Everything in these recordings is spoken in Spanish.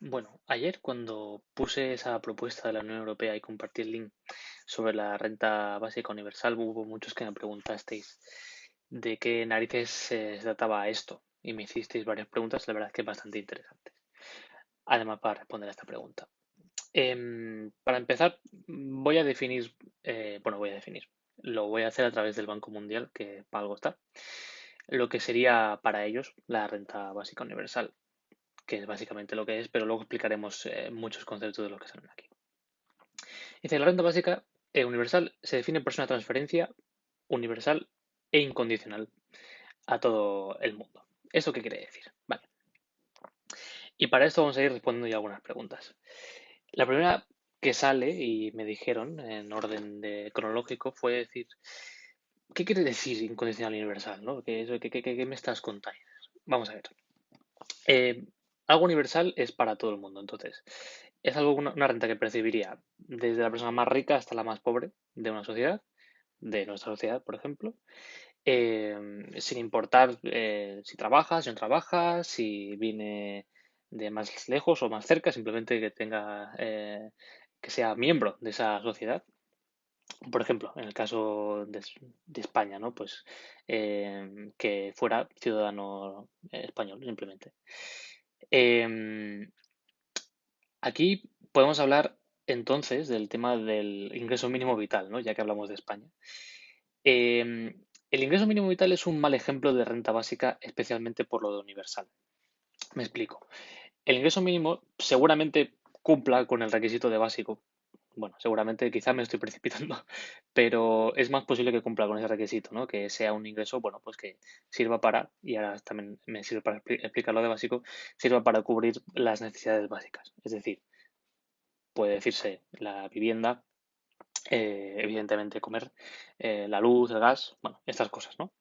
Bueno, ayer cuando puse esa propuesta de la Unión Europea y compartí el link sobre la renta básica universal, hubo muchos que me preguntasteis de qué narices se trataba esto y me hicisteis varias preguntas, la verdad es que bastante interesantes. Además, para responder a esta pregunta. Para empezar, voy a definir, lo voy a hacer a través del Banco Mundial, que para algo está, lo que sería para ellos la renta básica universal, que es básicamente lo que es, pero luego explicaremos muchos conceptos de los que salen aquí. Dice, la renta básica universal se define por ser una transferencia universal e incondicional a todo el mundo. ¿Eso qué quiere decir? Vale. Y para esto vamos a ir respondiendo ya algunas preguntas. La primera que sale y me dijeron en orden de cronológico fue decir, ¿qué quiere decir incondicional e universal? ¿No? ¿Qué me estás contando? Vamos a ver. Eh, Algo universal es para todo el mundo, entonces es algo una renta que percibiría desde la persona más rica hasta la más pobre de una sociedad, de nuestra sociedad, por ejemplo, sin importar si trabaja, si no trabaja, si viene de más lejos o más cerca, simplemente que tenga que sea miembro de esa sociedad. Por ejemplo, en el caso de España, ¿no? Pues que fuera ciudadano español, simplemente. Em, Aquí podemos hablar entonces del tema del ingreso mínimo vital, ¿no? Ya que hablamos de España. El ingreso mínimo vital es un mal ejemplo de renta básica, especialmente por lo de universal. Me explico. El ingreso mínimo seguramente cumpla con el requisito de básico. Bueno, seguramente quizá me estoy precipitando, pero es más posible que cumpla con ese requisito, ¿no? Que sea un ingreso, bueno, pues que sirva para, y ahora también me sirve para explicar lo de básico, sirva para cubrir las necesidades básicas. Es decir, puede decirse la vivienda, evidentemente comer, la luz, el gas, bueno, estas cosas, ¿no?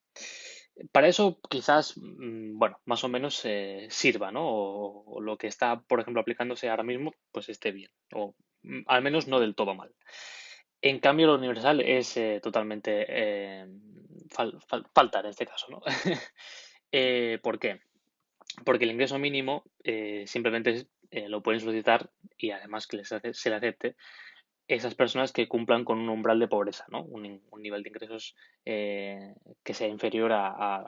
Para eso quizás, bueno, más o menos sirva, ¿no? O lo que está, por ejemplo, aplicándose ahora mismo, pues esté bien, o al menos no del todo mal. En cambio, lo universal es totalmente falta en este caso, ¿no? ¿Por qué? Porque el ingreso mínimo simplemente lo pueden solicitar y además que se le acepte esas personas que cumplan con un umbral de pobreza, ¿no? Un nivel de ingresos que sea inferior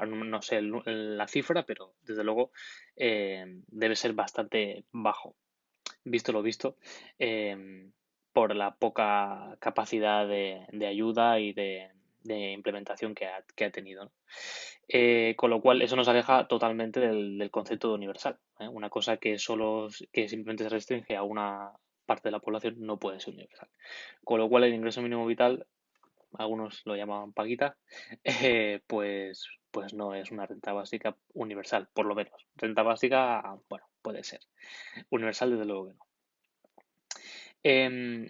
no sé la cifra, pero desde luego debe ser bastante bajo, visto lo visto, eh, por la poca capacidad de ayuda y de implementación que ha tenido, ¿no? Con lo cual, eso nos aleja totalmente del concepto de universal, ¿eh? Una cosa que simplemente se restringe a una parte de la población no puede ser universal. Con lo cual, el ingreso mínimo vital, algunos lo llamaban paguita, pues no es una renta básica universal, por lo menos. Renta básica, bueno, puede ser. Universal, desde luego que no. Em,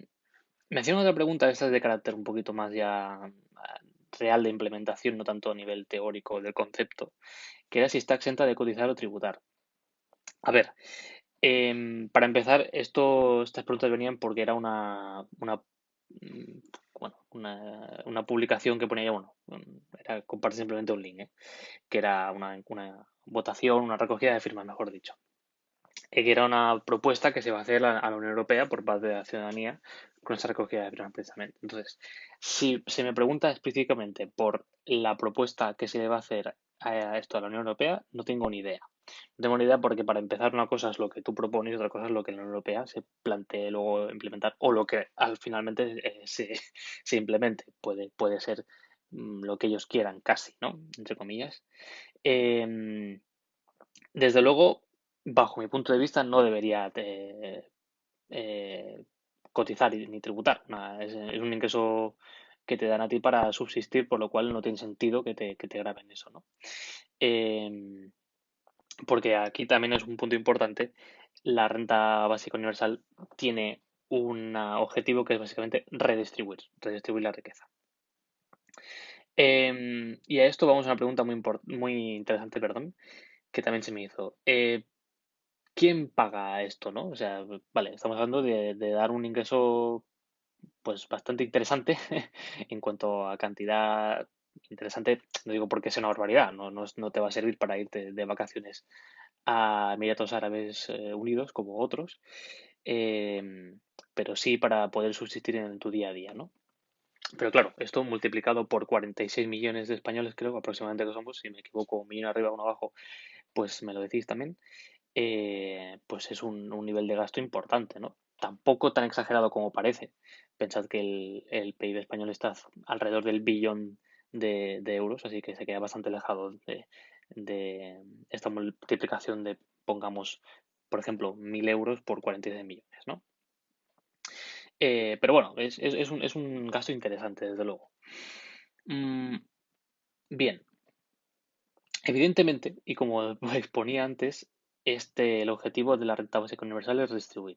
Me hacían otra pregunta, esta es de carácter un poquito más ya real de implementación, no tanto a nivel teórico del concepto, que era si está exenta de cotizar o tributar. A ver, para empezar, estas preguntas venían porque era mm, bueno, una publicación que ponía, bueno, era compartir simplemente un link, que era una votación, una recogida de firmas, mejor dicho, que era una propuesta que se va a hacer a la Unión Europea por parte de la ciudadanía con esa recogida de firmas precisamente. Entonces, si se me pregunta específicamente por la propuesta que se le va a hacer a esto a la Unión Europea, no tengo ni idea. No tengo ni idea porque para empezar una cosa es lo que tú propones y otra cosa es lo que la Unión Europea se plantee luego implementar o lo que al finalmente se implemente. Puede ser lo que ellos quieran casi, ¿no? Entre comillas. Em, Desde luego, bajo mi punto de vista, no debería eh, cotizar ni tributar. Nada, es un ingreso que te dan a ti para subsistir, por lo cual no tiene sentido que te graben eso, ¿no? Em, Porque aquí también es un punto importante. La renta básica universal tiene un objetivo que es básicamente redistribuir la riqueza. Y a esto vamos a una pregunta muy interesante, perdón, que también se me hizo. ¿Quién paga esto, no? O sea, vale, estamos hablando de dar un ingreso pues bastante interesante en cuanto a cantidad interesante, no digo porque sea una barbaridad, no te va a servir para irte de vacaciones a Emiratos Árabes Unidos como otros, em, pero sí para poder subsistir en tu día a día, ¿no? Pero claro, esto multiplicado por 46 millones de españoles, creo aproximadamente que somos, si me equivoco, un millón arriba, uno abajo, pues me lo decís también, pues es un nivel de gasto importante, ¿no? Tampoco tan exagerado como parece. Pensad que el PIB español está alrededor del billón de euros, así que se queda bastante alejado de esta multiplicación de, pongamos, por ejemplo, 1.000 euros por 46 millones, ¿no? Pero bueno, es un gasto interesante, desde luego. Mm, bien, evidentemente, y como exponía antes, el objetivo de la renta básica universal es redistribuir.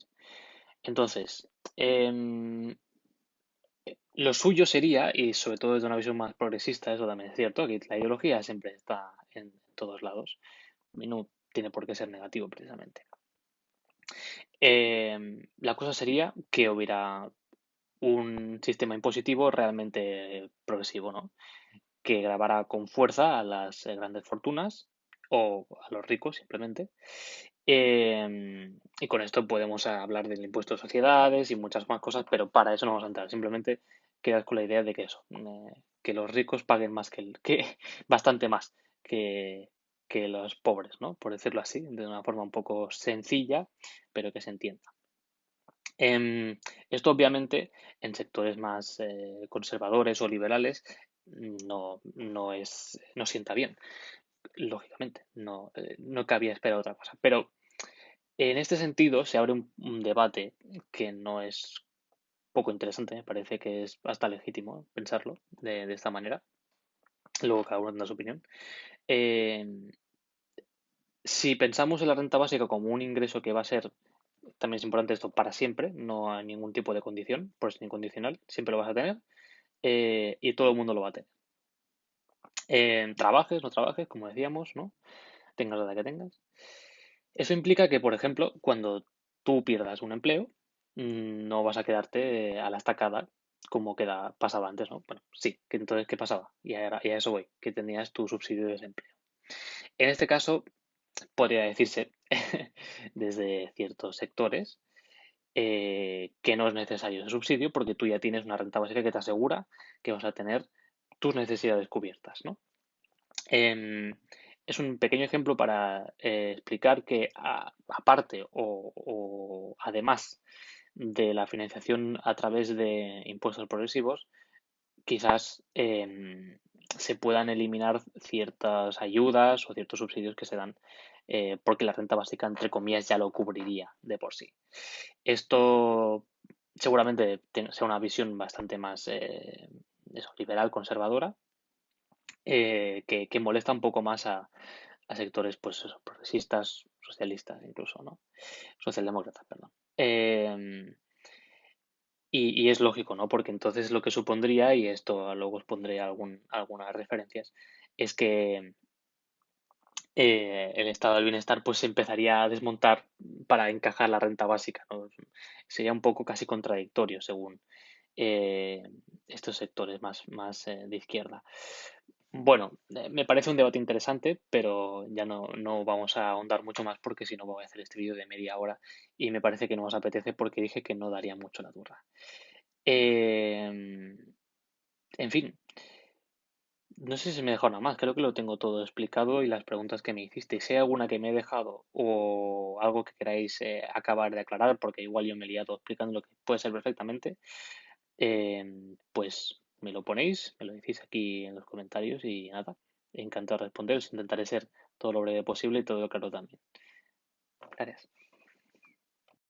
Entonces, em, lo suyo sería, y sobre todo desde una visión más progresista, eso también es cierto, que la ideología siempre está en todos lados y no tiene por qué ser negativo precisamente. La cosa sería que hubiera un sistema impositivo realmente progresivo, ¿no? Que grabara con fuerza a las grandes fortunas o a los ricos simplemente. Y con esto podemos hablar del impuesto de sociedades y muchas más cosas, pero para eso no vamos a entrar. Simplemente quedas con la idea de que eso, que los ricos paguen más que bastante más que, que los pobres, ¿no? Por decirlo así, de una forma un poco sencilla, pero que se entienda. Esto obviamente en sectores más conservadores o liberales no sienta bien, lógicamente, no cabía esperar otra cosa. Pero en este sentido se abre un debate que no es poco interesante, me parece que es hasta legítimo pensarlo de esta manera, luego cada uno tendrá su opinión. Eh, si pensamos en la renta básica como un ingreso que va a ser, también es importante esto, para siempre, no hay ningún tipo de condición, por ser incondicional, siempre lo vas a tener, y todo el mundo lo va a tener. Trabajes, no trabajes, como decíamos, ¿no? Tengas la edad que tengas. Eso implica que, por ejemplo, cuando tú pierdas un empleo, no vas a quedarte a la estacada como pasaba antes, ¿no? Bueno, sí, que entonces, ¿qué pasaba? Y a eso voy, que tenías tu subsidio de desempleo. En este caso, podría decirse, desde ciertos sectores, que no es necesario ese subsidio porque tú ya tienes una renta básica que te asegura que vas a tener tus necesidades cubiertas, ¿no? Em, es un pequeño ejemplo para explicar que aparte o además de la financiación a través de impuestos progresivos, quizás se puedan eliminar ciertas ayudas o ciertos subsidios que se dan porque la renta básica, entre comillas, ya lo cubriría de por sí. Esto seguramente sea una visión bastante más liberal, conservadora, que molesta un poco más a sectores pues eso, progresistas, socialistas incluso, ¿no? Socialdemócratas, perdón. Y es lógico, ¿no? Porque entonces lo que supondría, y esto luego os pondré algunas referencias, es que el estado del bienestar pues se empezaría a desmontar para encajar la renta básica, ¿no? Sería un poco casi contradictorio según eh, estos sectores más de izquierda. Bueno, me parece un debate interesante, pero ya no vamos a ahondar mucho más porque si no voy a hacer este vídeo de media hora y me parece que no os apetece porque dije que no daría mucho la turra. Eh, en fin, no sé si me he dejado nada más, creo que lo tengo todo explicado y las preguntas que me hicisteis. Si hay alguna que me he dejado o algo que queráis acabar de aclarar, porque igual yo me he liado explicando lo que puede ser perfectamente, pues me lo ponéis, me lo decís aquí en los comentarios y nada, encantado de responderos. Intentaré ser todo lo breve posible y todo lo claro también. Gracias.